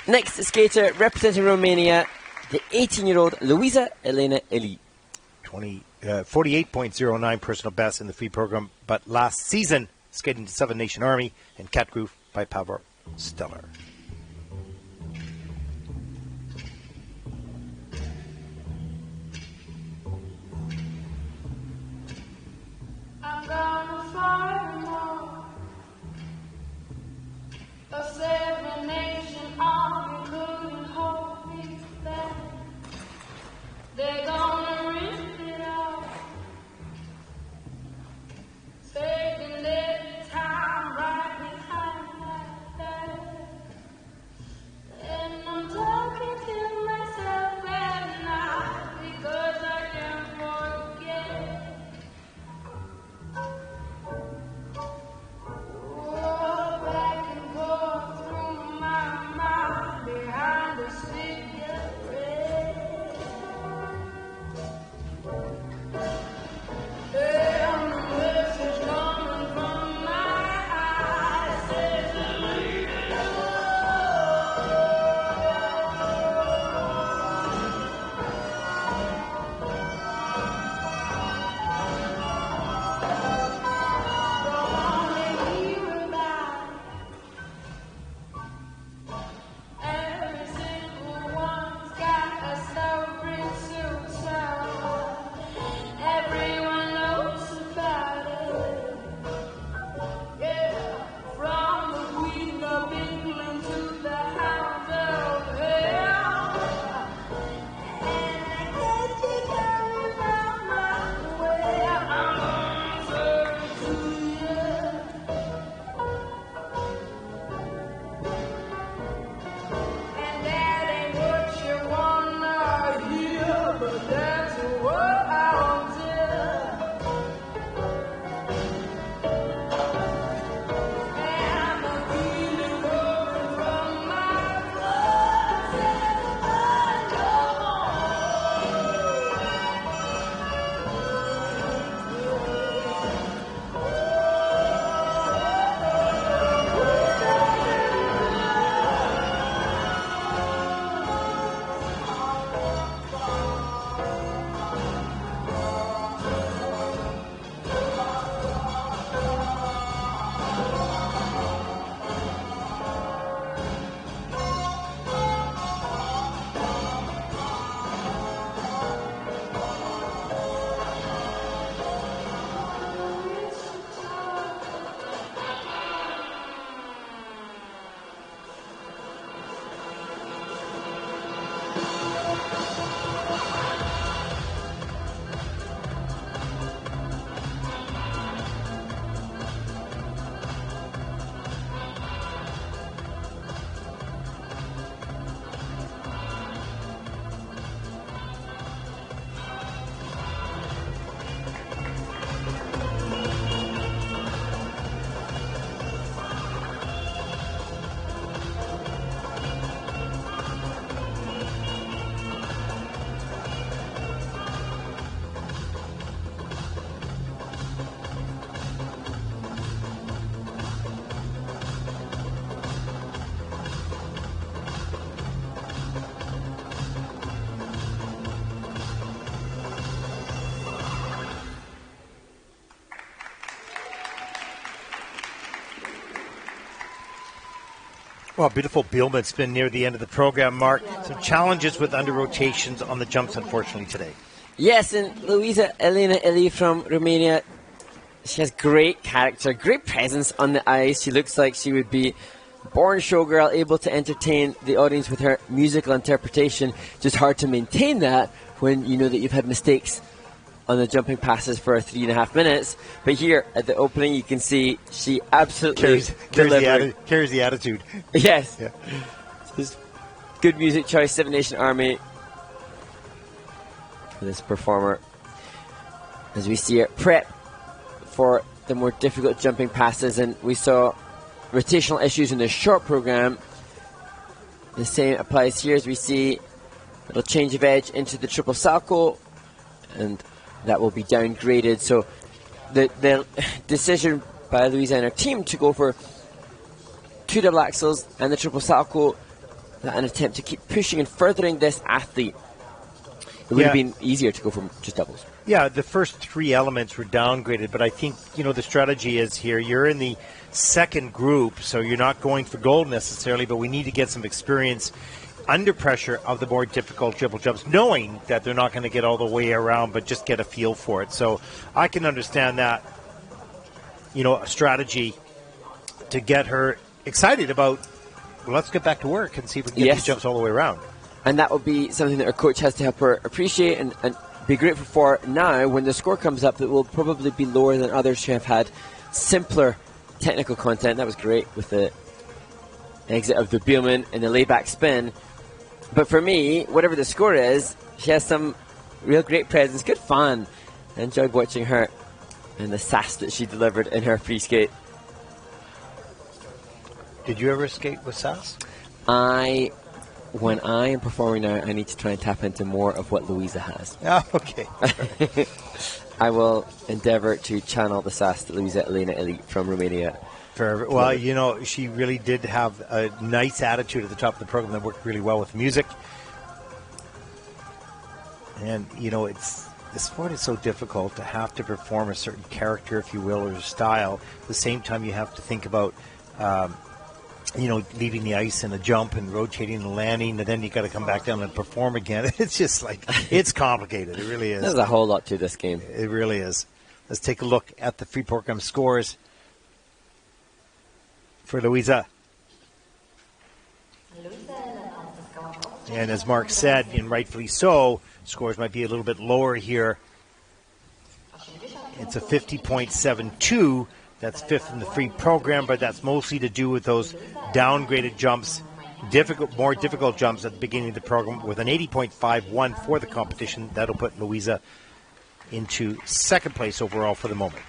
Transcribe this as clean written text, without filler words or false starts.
Next skater representing Romania, the 18-year-old Luiza-Elena. 48.09 personal best in the free program, but last season skating to Seven Nation Army and cat groove by Pavel Stellar. I'm gonna find more. A Seven Nation Army couldn't hold me back. They're gonna rip it off, taking their time right behind my back. And I'm talking to myself at night because I can't forget. Oh, back and forth through my mind behind the cigarette. And the message coming from my eyes says, leave it every single one's got a sovereign suit, so everyone knows about it. Yeah, from the Queen of England to the Hound of Hell. And I guess you coming from my way. I'm answering to you. And that ain't what you wanna hear, but that's what I'll do. And the feeling coming from my blood says, Well, beautiful Bielman spin near the end of the program, Mark. Some challenges with under rotations on the jumps, unfortunately, today. Yes, and Luiza-Elena from Romania, she has great character, great presence on the ice. She looks like she would be born showgirl, able to entertain the audience with her musical interpretation. Just hard to maintain that when you know that you've had mistakes on the jumping passes for 3.5 minutes. But here at the opening, you can see she absolutely carries the attitude. Yes. Yeah. Just good music choice, Seven Nation Army for this performer. As we see it prep for the more difficult jumping passes, and we saw rotational issues in the short program. The same applies here as we see a little change of edge into the triple salto, and that will be downgraded. So the decision by Luiza and her team to go for 2 double axels and the triple salto an attempt to keep pushing and furthering this athlete. It would have been easier to go from just doubles. Yeah, the first three elements were downgraded, but I think, the strategy is here. You're in the second group, so you're not going for gold necessarily, but we need to get some experience under pressure of the more difficult triple jumps, knowing that they're not going to get all the way around, but just get a feel for it. So I can understand that, a strategy to get her excited about, well, let's get back to work and see if we can get these jumps all the way around. And that would be something that our coach has to help her appreciate and be grateful for now when the score comes up that will probably be lower than others who have had simpler technical content. That was great with the exit of the Bielman and the layback spin. But for me, whatever the score is, she has some real great presence. Good fun. I enjoyed watching her and the sass that she delivered in her free skate. Did you ever skate with sass? When I am performing now, I need to try and tap into more of what Luiza has. Oh, okay. I will endeavour to channel the sass that Luiza-Elena Elite from Romania. Well, she really did have a nice attitude at the top of the program that worked really well with music. And, the sport is so difficult to have to perform a certain character, if you will, or style. At the same time, you have to think about leaving the ice in a jump and rotating and landing, and then you got to come back down and perform again. It's just it's complicated. It really is. There's a whole lot to this game. It really is. Let's take a look at the free program scores for Luiza. And as Mark said, and rightfully so, scores might be a little bit lower here. It's a 50.72. That's fifth in the free program, but that's mostly to do with those downgraded jumps, more difficult jumps at the beginning of the program, with an 80.51 for the competition. That'll put Luiza into second place overall for the moment.